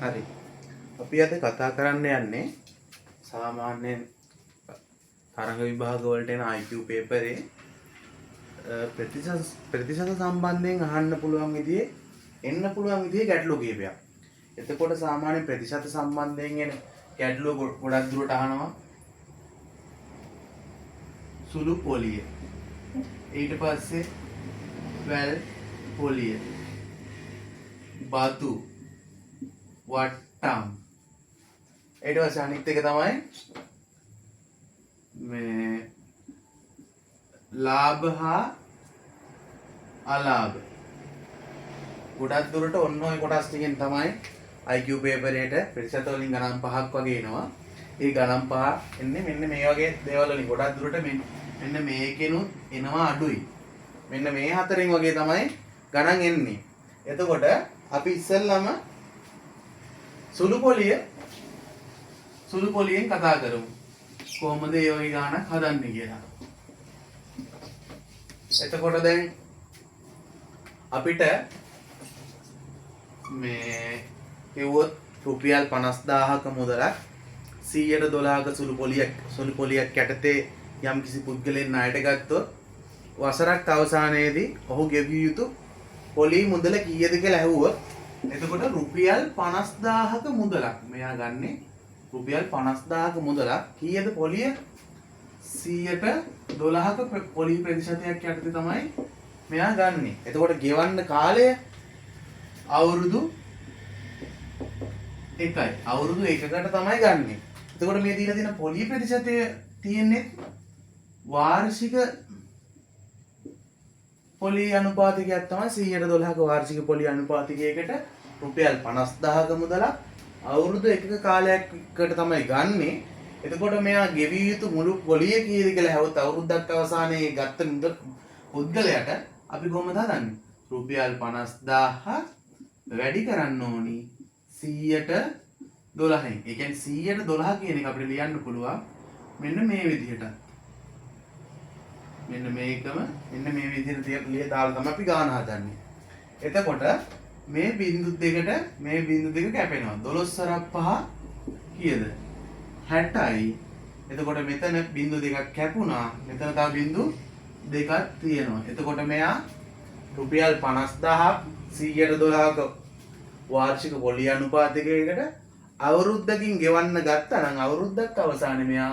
හරි. අපි අද කතා කරන්න යන්නේ සාමාන්‍යයෙන් තරඟ විභාග වලට එන IQ පේපරේ ප්‍රතිශත සම්බන්ධයෙන් අහන්න පුළුවන් විදිහේ එන්න පුළුවන් විදිහේ ගැටලු කීපයක්. එතකොට සාමාන්‍යයෙන් ප්‍රතිශත සම්බන්ධයෙන් එන ගැටලු ගොඩක් දුරට අහනවා. සුළු පොලිය. ඊට පස්සේ වැල් පොලිය. බතු වට්ටම්. ඊට පස්සේ අනිත් එක තමයි මේ ලාභ හා අලාභ. ගොඩක් දුරට ඔන්න ඔය කොටස් ටිකෙන් තමයි IQ පේපරේට ප්‍රතිශත වලින් ගණන් 5ක් වගේ එනවා. ඒ ගණන් 5 එන්නේ මෙන්න මේ වගේ දේවල් වලින් ගොඩක් දුරට මෙන්න මේකෙනුත් එනවා අඩුයි. මෙන්න මේ හතරෙන් වගේ තමයි ගණන් එන්නේ. එතකොට අපි ඉස්සෙල්ලාම සුළු පොලියෙන් කතා කරමු. කොහොමද ඒ වගේ ගණනක් හදන්නේ කියලා. එතකොට දැන් අපිට මේ කිව්වොත් රුපියල් 50000ක මුදලක් 112ක සුළු පොලියක් යටතේ යම් කිසි පුද්ගලයන් ණයට ගත්තොත් වසරක් අවසානයේදී ඔහු ගෙවිය යුතු පොලි මුදල කීයද කියලා ඇහුවොත් එතකොට රුපියල් 50000ක මුදලක් මෙයා ගන්නෙ රුපියල් 50000ක මුදලක් කීයද පොලිය 112ක පොලි ප්‍රතිශතයක් යටතේ තමයි මෙයා ගන්නෙ. එතකොට ගෙවන්න කාලය අවුරුදු 1යි. අවුරුදු 1කට තමයි ගන්නෙ. එතකොට මේ දීලා තියෙන පොලි ප්‍රතිශතය තියෙන්නේ වාර්ෂික පොලි අනුපාතිකයක් තමයි 112ක වාර්ෂික පොලි අනුපාතිකයකට රුපියල් 50000ක මුදලක් අවුරුදු 1ක කාලයකට තමයි ගන්නෙ. එතකොට මෙයා ගෙවිය යුතු මුළු පොලිය කීයද කියලා ඇහුවොත් අවුරුද්දක් අවසානයේ ගත්ත පුද්ගලයාට අපි කොහොමද හදන්නේ? රුපියල් 50000 වැඩි කරන්න ඕනි 112න්. ඒ කියන්නේ 112 කියන එක අපිට ලියන්න පුළුවන් මෙන්න මේ විදිහට. මෙන්න මේකම මෙන්න මේ විදිහට දාලා තමයි අපි ගාන හදන්නේ. එතකොට මේ බිංදු දෙකට මේ බිංදු දෙක කැපෙනවා. 12 කීයද? 60යි. එතකොට මෙතන බිංදු දෙකක් කැපුණා. මෙතන තව බිංදු දෙකක් තියෙනවා. එතකොට මෙයා රුපියල් 50000ක් 112ක වාර්ෂික පොලි අනුපාතිකයකට අවුරුද්දකින් ගෙවන්න ගත්තා නම් අවුරුද්දක් අවසානයේ මෙයා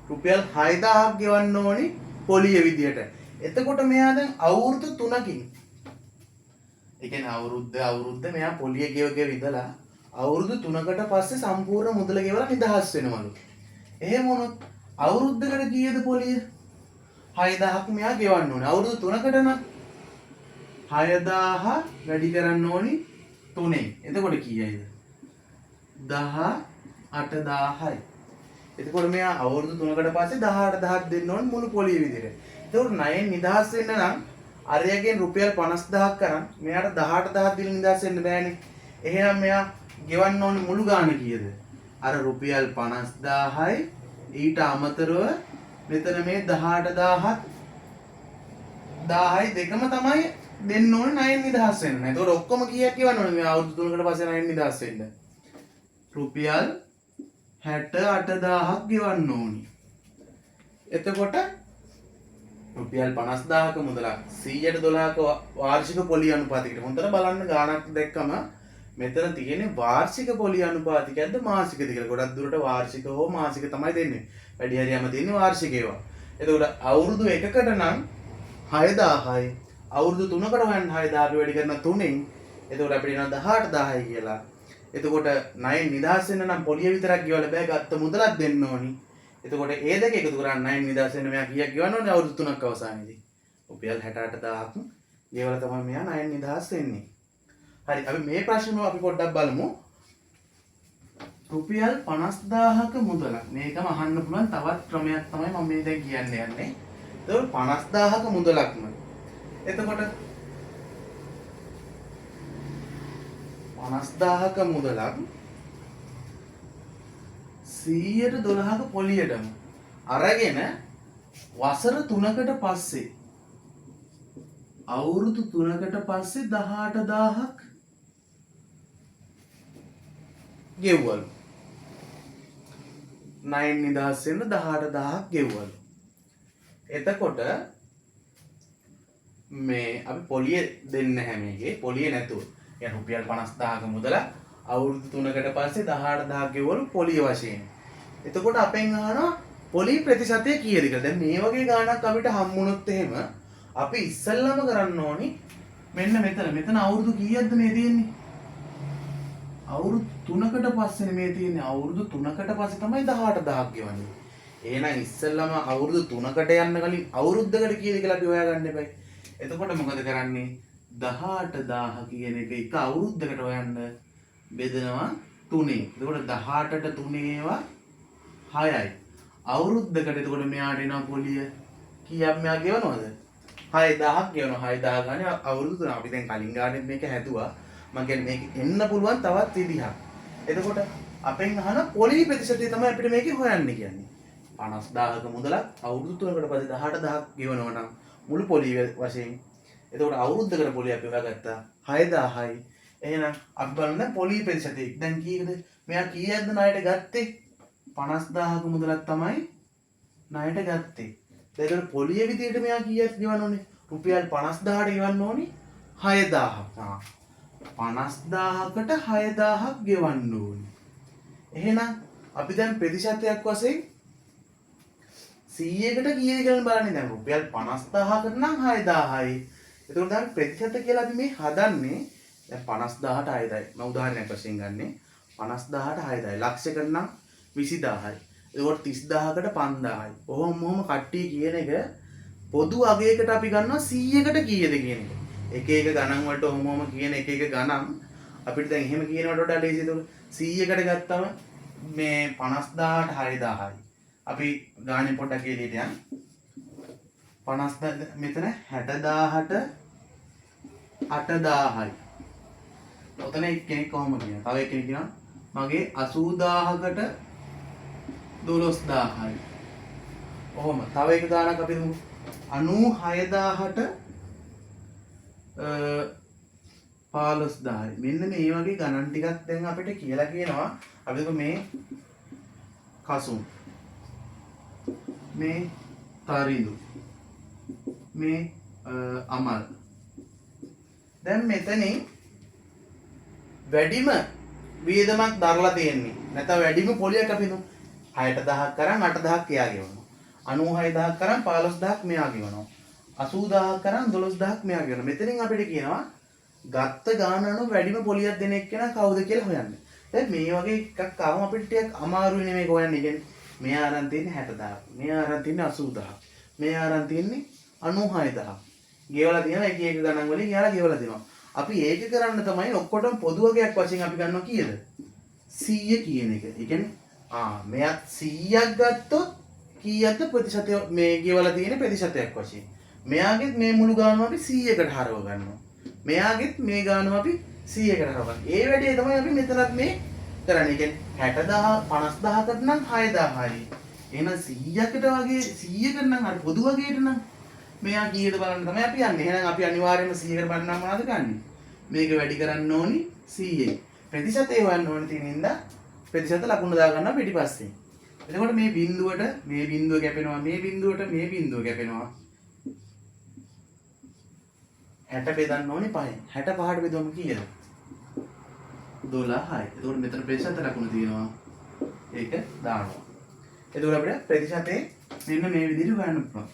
රුපියල් 6000ක් ගෙවන්න ඕනි පොලිය විදියට. එතකොට මෙයා දැන් අවුරුදු 3කින් ඒ කියන්නේ අවුරුද්ද මෙයා පොලිය ගෙව ඉඳලා අවුරුදු 3කට පස්සේ සම්පූර්ණ මුදල ගෙවලා නිදහස් වෙනවලු. එහෙම වුණොත් අවුරුද්දකට කීයද පොලිය? 6000ක් මෙයා ගෙවන්න ඕනේ. අවුරුදු 3කට නම් 6000 වැඩි කරන්න ඕනි 3ෙන්. එතකොට කීයයිද? 18000යි. එතකොට මෙයා අවුරුදු 3කට පස්සේ 18000ක් දෙන්න ඕනේ මුළු පොලිය විදිහට. එතකොට ණයෙන් නිදහස් වෙන්න නම් අරයගෙන් රුපියල් 50000ක් කරන් මෙයාට 18000ක් දීලා නිදහස් වෙන්න බෑනේ. එහෙනම් මෙයා ගෙවන්න ඕනේ මුළු ගාණ කීයද? අර රුපියල් 50000යි ඊට අමතරව මෙතන මේ 18000ක් 1000යි දෙකම තමයි දෙන්න ඕනේ ණයෙන් නිදහස් වෙන්න. එතකොට ඔක්කොම කීයක් ගෙවන්න ඕනේ මේ අවුරුදු 3කට පස්සේ ණයෙන් නිදහස් වෙන්න? රුපියල් 68000ක් ගෙවන්න ඕනි. එතකොට රුපියල් 50000ක මුදලක් 112ක වාර්ෂික පොලි අනුපාතිකයට හොඳට බලන්න ගාණක් දැක්කම මෙතන තියෙන්නේ වාර්ෂික පොලි අනුපාතිකයක්ද මාසිකද කියලා. ගොඩක් දුරට වාර්ෂික හෝ මාසික තමයි දෙන්නේ. වැඩි හරියම තියෙන්නේ වාර්ෂික ඒවා. එතකොට අවුරුදු 1කට නම් 6000යි. අවුරුදු 3කට හොයන්න 6000 වැඩි කරන 3ෙන්. එතකොට අපිට එනවා 18000යි කියලා. එතකොට ණයෙන් නිදහස් වෙන්න නම් පොලිය විතරක් ගෙවලා බෑ, ගත්ත මුදලක් දෙන්න ඕනි. එතකොට ඒ දෙක එකතු කරන් ණයෙන් නිදහස් වෙන්න මෙයා කීයක් ගෙවන්න ඕනේ අවුරුදු 3ක් අවසානයේදී? රුපියල් 68000ක් ගෙවලා තමයි මෙයා ණයෙන් නිදහස් වෙන්නේ. හරි, අපි මේ ප්‍රශ්නෙම අපි පොඩ්ඩක් බලමු. රුපියල් 50000ක මුදලක්. මේකම අහන්න පුළුවන් තවත් ක්‍රමයක් තමයි මම මේ දැන් කියන්න යන්නේ. එතකොට 50000ක මුදලක්ම. එතකොට 50000ක මුදලක් 112ක පොලියටම අරගෙන වසර 3කට පස්සේ අවුරුදු 3කට පස්සේ 18000ක් ගෙව්වලු. 9 නිදහස් වෙන්න 18000ක් ගෙව්වලු. එතකොට මේ අපි පොලිය දෙන්නේ නැහැ මේකේ. පොලිය නැතුව. يعني රුපියල් 50000ක මුදල අවුරුදු 3කට පස්සේ 18000ක් ගෙවවලු පොලිය වශයෙන්. එතකොට අපෙන් අහනවා පොලි ප්‍රතිශතය කීයද කියලා. දැන් මේ වගේ ගාණක් අපිට හම්බුනොත් එහෙම අපි ඉස්සෙල්ලාම කරන්න ඕනි මෙන්න මෙතන අවුරුදු කීයක්ද මේ තියෙන්නේ? අවුරුදු 3කට පස්සේ මේ තියෙන්නේ. අවුරුදු 3කට පස්සේ තමයි 18000ක් ගෙවන්නේ. එහෙනම් ඉස්සෙල්ලාම අවුරුදු 3කට යන්න කලින් අවුරුද්දකට කීයද කියලා අපි හොයාගන්න එපයි. එතකොට මොකද කරන්නේ? 18000 කියන එක එක අවුරුද්දකට හොයන්න බෙදනවා 3. එතකොට 18ට 3 ඒවා 6යි. අවුරුද්දකට එතකොට මෙයාට එනවා පොලිය කීයක් මෙයා ගෙවනවද? 6000ක් ගෙවනවා. 6000 ගානේ අවුරුදු 3. අපි දැන් කලින් ගානේ මේක හැදුවා. මම කියන්නේ මේක එන්න පුළුවන් තවත් විදිහක්. එතකොට අපෙන් අහන පොලි ප්‍රතිශතය තමයි අපිට මේකේ හොයන්න කියන්නේ. 50000ක මුදලක් අවුරුදු 3කට පස්සේ 18000ක් ගෙවනවා නම් මුළු පොලි වශයෙන්. එතකොට අවුරුද්දකට පොලි අපි හොයාගත්තා 6000යි. එහෙනම් අපි බලමු දැන් පොලි ප්‍රතිශතය. දැන් කීයද? මෙයා කීයක්ද ණයට ගත්තේ? 50000ක මුදලක් තමයි ණයට ගත්තේ. ඒකට පොලිය විදියට මෙයා කීයක් ගෙවන්න ඕනේ? රුපියල් 50000ට ගෙවන්න ඕනේ 6000ක්. 50000කට 6000ක් ගෙවන්න ඕනේ. එහෙනම් අපි දැන් ප්‍රතිශතයක් වශයෙන් 100කට කීයද කියලා බලන්නේ. දැන් රුපියල් 50000කට නම් 6000යි. එතකොට දැන් ප්‍රතිශත කියලා අපි මේ හදන්නේ දැන් 50000ට 6000යි. මම උදාහරණයක් වශයෙන් ගන්නෙ 50000ට 6000යි. ලක්ෂයකට නම් 20000යි. එතකොට 30000කට 5000යි. ඔහොම කට්ටිය කියන එක පොදු අගයකට අපි ගන්නවා 100කට කීයද කියන එක. එක එක ගණන් වලට ඔහොම කියන එක ගණන් අපිට දැන් එහෙම කියනවට වඩා ලේසි. ඒක 100කට ගත්තම මේ 50000ට 6000යි. අපි ගානේ පොඩ්ඩක් එළියට යන්න. 50 මෙතන 60000ට 8000යි. ඔතන එක්කෙනෙක් කොහොම කියනවා. තව එක්කෙනෙක් කියනවා මගේ 80000කට 12000යි. ඔහොම තව එක ගානක් අපි දුමු 96000ට 15000යි. මෙන්න මේ වගේ ගණන් ටිකක් දැන් අපිට කියලා කියනවා. අපි මේ කසුන් මේ තරිඳු මේ අමල් දැන් මෙතනින් වැඩිම වියදමක් දරලා තියෙන්නේ නැත්නම් වැඩිම පොලියක් අපි දුමු 60000ක් කරන් 8000ක් එයා ගෙවනවා 96000ක් කරන් 15000ක් මෙයා ගෙවනවා 80000ක් කරන් 12000ක් මෙයා ගෙවනවා. මෙතනින් අපිට කියනවා ගත්ත ගාන අනුව වැඩිම පොලියක් දෙන එක්කෙනා කවුද කියලා හොයන්න. දැන් මේ වගේ එකක් ආවම අපිට ටිකක් අමාරුයි නේ මේක හොයන්න. කියන්නේ මෙයා අරන් තියෙන්නේ 60000ක්. මෙයා අරන් තියෙන්නේ 80000ක්. මෙයා අරන් තියෙන්නේ 96000ක්. ගෙවලා තියෙනවා එක එක ගණන් වලින් යාලා ගෙවලා දෙනවා. අපි ඒක කරන්න තමයි ඔක්කොටම පොදු වගයක් වශයෙන් අපි ගන්නවා කීයද? 100 කියන එක. ඒ කියන්නේ මෙයත් 100ක් ගත්තොත් කීයක්ද ප්‍රතිශතය මේ ගෙවලා තියෙන ප්‍රතිශතයක් වශයෙන්. මෙයාගෙත් මේ මුළු ගානම අපි 100කට හරව ගන්නවා. මෙයාගෙත් මේ ගානම අපි 100කට හරව ගන්නවා. ඒ වැඩේ තමයි අපි මෙතනත් මේ කරන්නේ. ඒ කියන්නේ 60000 50000කට නම් 6000යි. එහෙනම් 100කට වගේ 100කට නම් අර පොදු වගේට නම් මෙයා කීයද බලන්න තමයි අපි යන්නේ. එහෙනම් අපි අනිවාර්යයෙන්ම 100කට බලන්න මොනවද කරන්නේ? මේක වැඩි කරන්න ඕනි 100යි. ප්‍රතිශතය හොයන්න ඕනේ තියෙන හින්දා ප්‍රතිශත ලකුණු දා ගන්නවා පිටිපස්සේ. එතකොට මේ බිඳුවට මේ බිඳුව කැපෙනවා මේ බිඳුවට මේ බිඳුව කැපෙනවා. 60 බෙදන්න ඕනේ 5න්. 65ට බෙදුවම කීයද? 12යි. එතකොට මෙතන ප්‍රතිශත ලකුණු තියෙනවා. ඒක දානවා. එතකොට අපිට ප්‍රතිශතේ මෙන්න මේ විදිහට හොයන්න පුළුවන්.